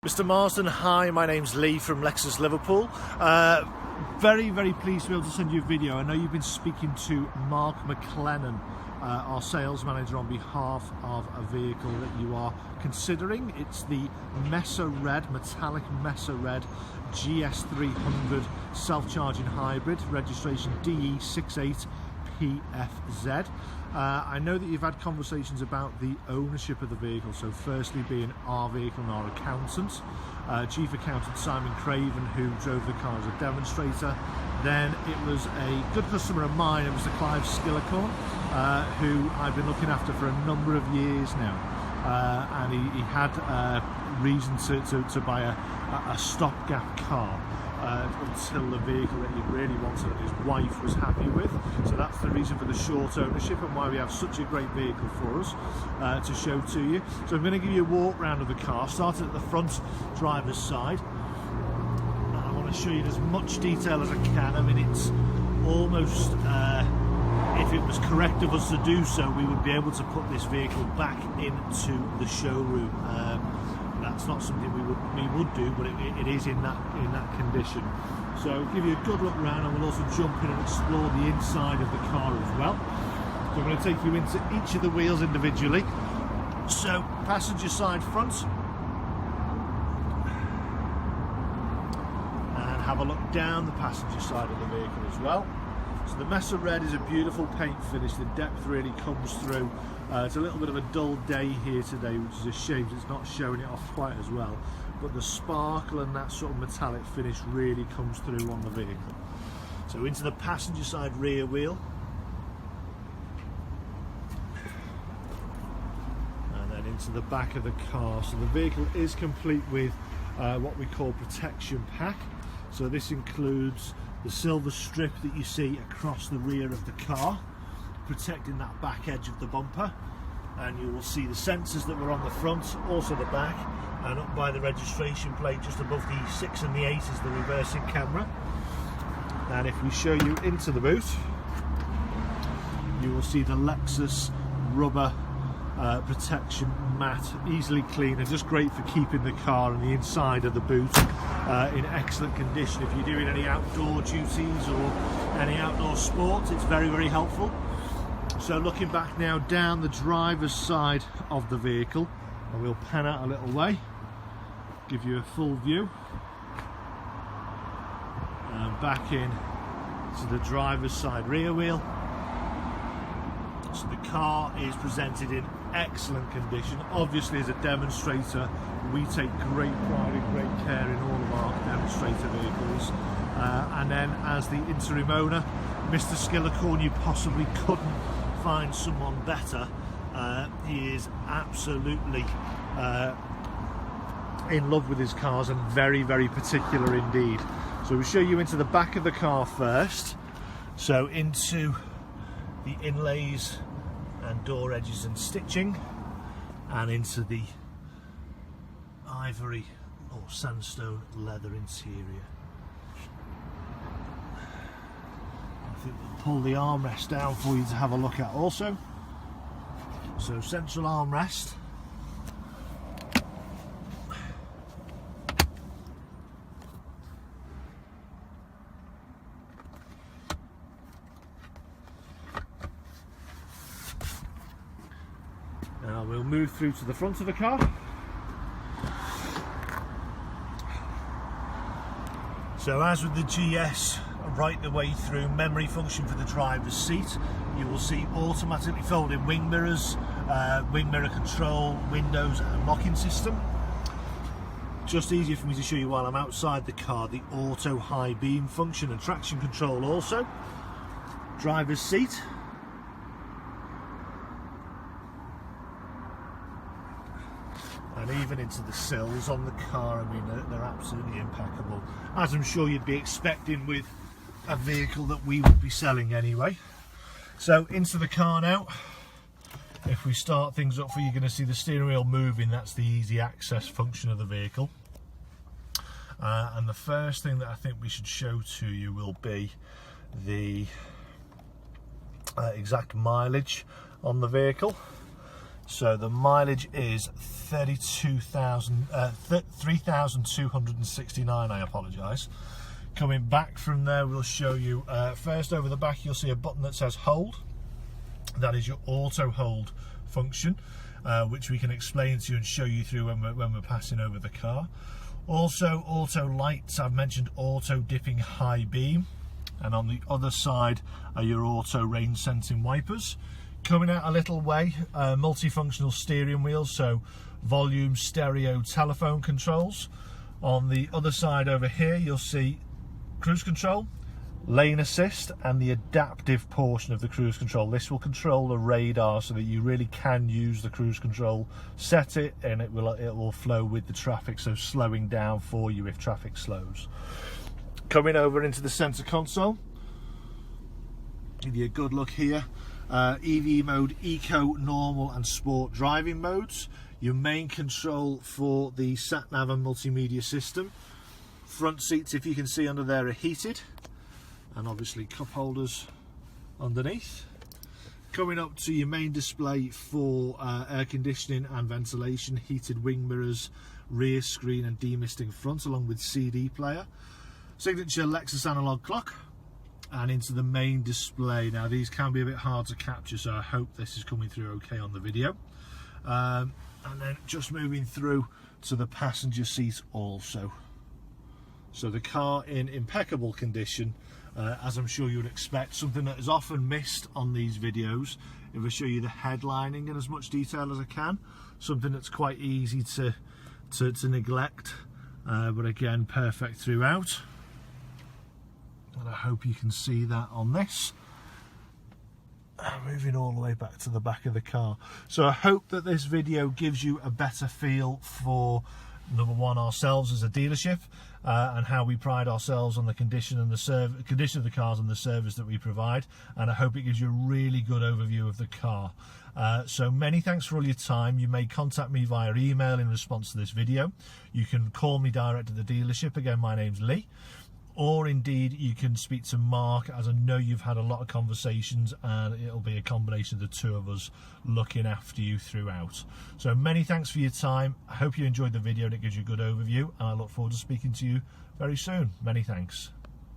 Mr. Marsden, hi, my name's Leigh from Lexus Liverpool. Very pleased to be able to send you a video. I know you've been speaking to Mark McLennan, our sales manager, on behalf of a vehicle that you are considering. It's the Mesa Red, metallic Mesa Red GS300 self-charging hybrid, registration DE68PFZ. I know that you've had conversations about the ownership of the vehicle, so firstly being our vehicle and our accountant, Chief Accountant Simon Craven, who drove the car as a demonstrator. Then it was a good customer of mine, it was the Clive Skillicorn, who I've been looking after for a number of years now, and he had reason to buy a stopgap car until the vehicle that he really wanted and his wife was happy with. So that's the reason for the short ownership and why we have such a great vehicle for us to show to you. So I'm going to give you a walk round of the car, starting at the front driver's side. And I want to show you in as much detail as I can. I mean, it's almost, if it was correct of us to do so, we would be able to put this vehicle back into the showroom. That's not something we would do, but it is in that condition. So give you a good look around, and we'll also jump in and explore the inside of the car as well. So I'm going to take you into each of the wheels individually. So passenger side front, and have a look down the passenger side of the vehicle as well. So the Mesa Red is a beautiful paint finish. The depth really comes through. It's a little bit of a dull day here today, which is a shame. It's not showing it off quite as well, but the sparkle and that sort of metallic finish really comes through on the vehicle. So into the passenger side rear wheel, and then into the back of the car. So the vehicle is complete with what we call protection pack. So this includes the silver strip that you see across the rear of the car, protecting that back edge of the bumper, and you will see the sensors that were on the front, also the back, and up by the registration plate just above the 6 and the 8 is the reversing camera. And if we show you into the boot, you will see the Lexus rubber protection mat, easily clean and just great for keeping the car and the inside of the boot in excellent condition. If you're doing any outdoor duties or any outdoor sports, it's very helpful. So looking back now down the driver's side of the vehicle, and we'll pan out a little way, give you a full view, and back in to the driver's side rear wheel. So the car is presented in excellent condition. Obviously, as a demonstrator, we take great pride and great care in all of our demonstrator vehicles. And then as the interim owner, Mr. Skillicorn, you possibly couldn't find someone better. He is absolutely in love with his cars and very particular indeed. So we'll show you into the back of the car first. So into the inlays and door edges and stitching, and into the ivory or sandstone leather interior. I think we'll pull the armrest down for you to have a look at also. So central armrest, now we'll move through to the front of the car. So as with the GS, right the way through, memory function for the driver's seat. You will see automatically folding wing mirrors, wing mirror control, windows and locking system. Just easier for me to show you while I'm outside the car, the auto high beam function and traction control also. Driver's seat. And even into the sills on the car, I mean, they're absolutely impeccable, as I'm sure you'd be expecting with a vehicle that we would be selling anyway. So into the car now. If we start things up for you, you're going to see the steering wheel moving. That's the easy access function of the vehicle. And the first thing that I think we should show to you will be the exact mileage on the vehicle. So the mileage is 3,269, I apologise. Coming back from there, we'll show you, first over the back you'll see a button that says hold. That is your auto hold function, which we can explain to you and show you through when we're passing over the car. Also auto lights, I've mentioned auto dipping high beam, and on the other side are your auto rain sensing wipers. Coming out a little way, multifunctional steering wheel, so volume, stereo, telephone controls. On the other side over here you'll see cruise control, lane assist, and the adaptive portion of the cruise control. This will control the radar so that you really can use the cruise control. Set it and it will flow with the traffic, so slowing down for you if traffic slows. Coming over into the center console, give you a good look here. EV mode, eco, normal and sport driving modes. Your main control for the CitNOW and multimedia system. Front seats, if you can see under there, are heated, and obviously cup holders underneath. Coming up to your main display for air conditioning and ventilation, heated wing mirrors, rear screen and demisting front, along with CD player. Signature Lexus analog clock. And into the main display. Now these can be a bit hard to capture, so I hope this is coming through okay on the video. And then just moving through to the passenger seat also. So the car in impeccable condition, as I'm sure you would expect. Something that is often missed on these videos, if I show you the headlining in as much detail as I can. Something that's quite easy to neglect, but again perfect throughout. And I hope you can see that on this. Moving all the way back to the back of the car. So I hope that this video gives you a better feel for, number one, ourselves as a dealership, and how we pride ourselves on the condition and the condition of the cars and the service that we provide. And I hope it gives you a really good overview of the car. So many thanks for all your time. You may contact me via email in response to this video. You can call me direct at the dealership. Again, my name's Leigh. Or indeed you can speak to Mark, as I know you've had a lot of conversations, and it'll be a combination of the two of us looking after you throughout. So many thanks for your time. I hope you enjoyed the video and it gives you a good overview, and I look forward to speaking to you very soon. Many thanks.